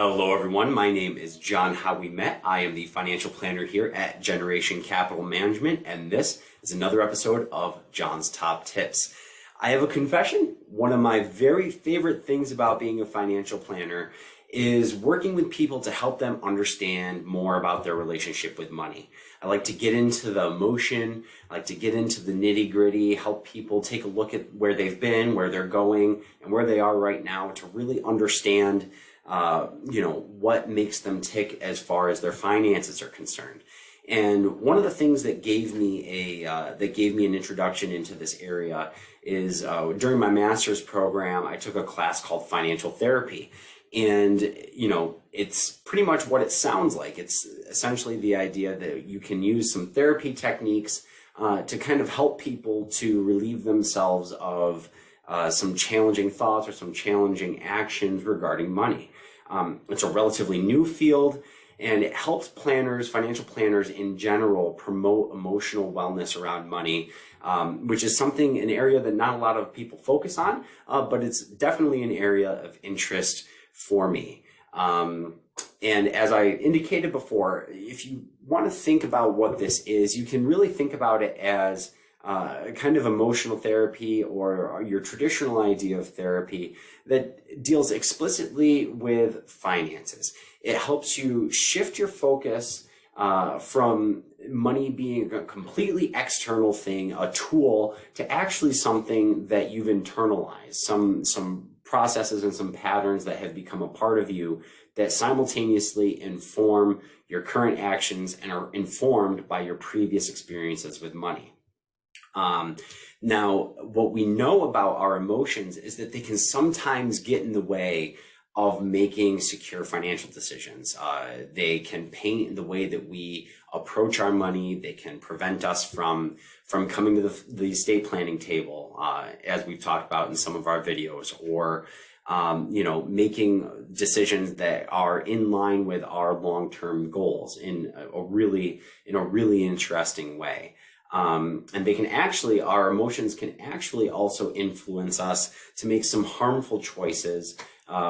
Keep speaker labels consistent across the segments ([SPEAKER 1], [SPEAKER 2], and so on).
[SPEAKER 1] Hello everyone, my name is John Howe-Wemett. I am the financial planner here at Generation Capital Management, and this is another episode of John's Top Tips. I have a confession. One of my very favorite things about being a financial planner is working with people to help them understand more about their relationship with money. I like to get into the emotion, I like to get into the nitty-gritty, help people take a look at where they've been, where they're going, and where they are right now to really understand what makes them tick as far as their finances are concerned. And one of the things that gave me an introduction into this area is during my master's program, I took a class called financial therapy. And, it's pretty much what it sounds like. It's essentially the idea that you can use some therapy techniques to kind of help people to relieve themselves of some challenging thoughts or some challenging actions regarding money. It's a relatively new field, and it helps financial planners in general, promote emotional wellness around money, which is an area that not a lot of people focus on, but it's definitely an area of interest for me. And as I indicated before, if you want to think about what this is, you can really think about it as kind of emotional therapy or your traditional idea of therapy that deals explicitly with finances. It helps you shift your focus from money being a completely external thing, a tool, to actually something that you've internalized, some processes and some patterns that have become a part of you that simultaneously inform your current actions and are informed by your previous experiences with money. Now, what we know about our emotions is that they can sometimes get in the way of making secure financial decisions. They can paint the way that we approach our money. They can prevent us from coming to the estate planning table, as we've talked about in some of our videos, or making decisions that are in line with our long-term goals in a really interesting way. And our emotions can actually also influence us to make some harmful choices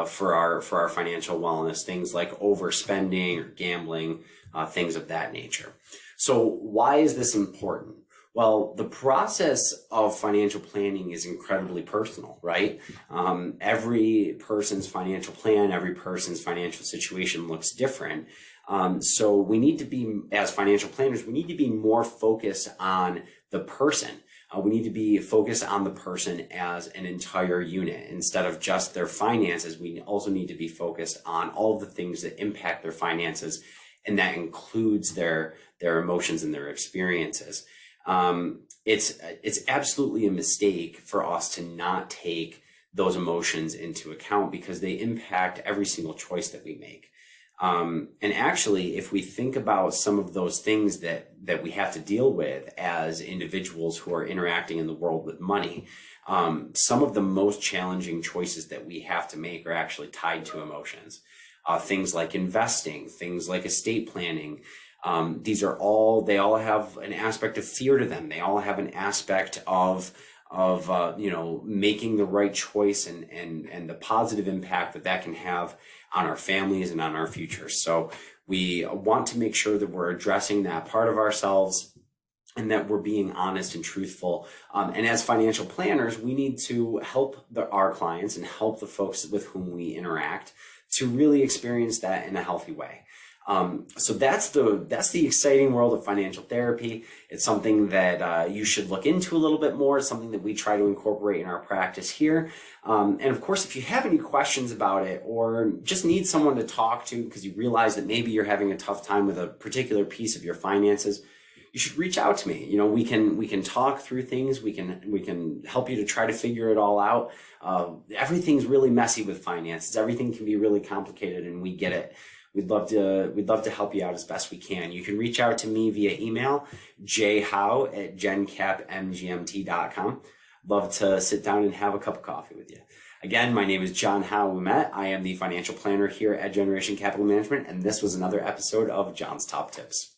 [SPEAKER 1] for our financial wellness, things like overspending or gambling, things of that nature. So why is this important? Well, the process of financial planning is incredibly personal, right? Every person's financial plan, every person's financial situation looks different. So we need to be, as financial planners, we need to be more focused on the person. We need to be focused on the person as an entire unit instead of just their finances. We also need to be focused on all the things that impact their finances, and that includes their emotions and their experiences. It's absolutely a mistake for us to not take those emotions into account because they impact every single choice that we make. And actually, if we think about some of those things that we have to deal with as individuals who are interacting in the world with money, some of the most challenging choices that we have to make are actually tied to emotions. Things like investing, things like estate planning. They all have an aspect of fear to them. They all have an aspect of making the right choice and the positive impact that can have on our families and on our future. So we want to make sure that we're addressing that part of ourselves and that we're being honest and truthful. And as financial planners, we need to help our clients and help the folks with whom we interact to really experience that in a healthy way. So that's the exciting world of financial therapy. It's something that you should look into a little bit more. It's something that we try to incorporate in our practice here. And of course, if you have any questions about it or just need someone to talk to because you realize that maybe you're having a tough time with a particular piece of your finances, you should reach out to me. We can talk through things. We can help you to try to figure it all out. Everything's really messy with finances. Everything can be really complicated, and we get it. We'd love to help you out as best we can. You can reach out to me via email, jhowe@gencapmgmt.com. Love to sit down and have a cup of coffee with you. Again, my name is John Howe-Wemett. I am the financial planner here at Generation Capital Management, and this was another episode of John's Top Tips.